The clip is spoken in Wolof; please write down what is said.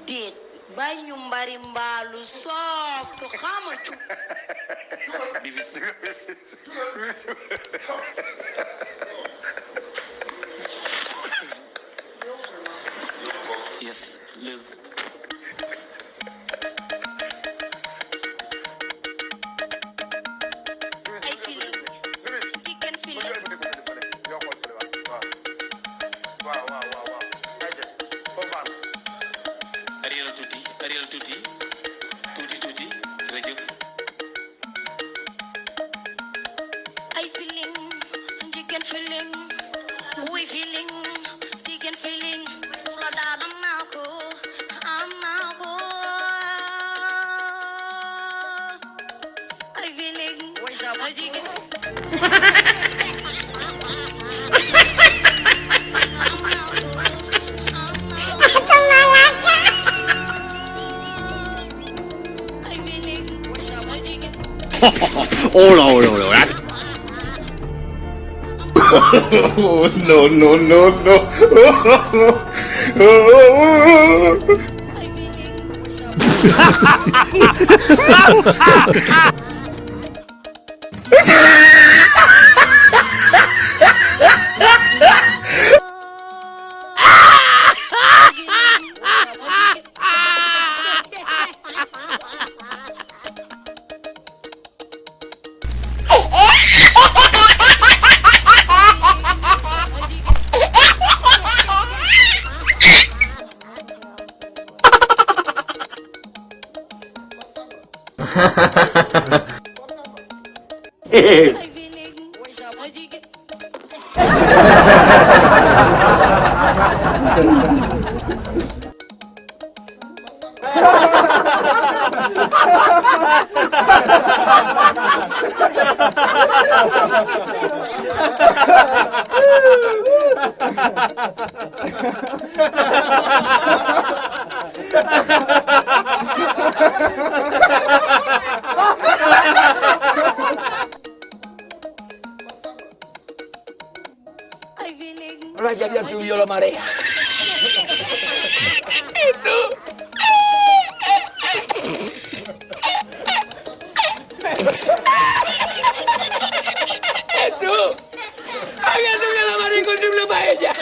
Did banyu mbari mbalu soft xama cu Yes, Liz. ay feeling chicken feeling Ariel tuti, tuti, jërëjëf. ay feeling chicken feeling we feeling chicken feeling ula daan am naa ko ay feeling chicken Hola, hola, hola. No, no, no, no. Raja dia suyo la marea. Itu. Itu. Agak tu la marea con tu la paella.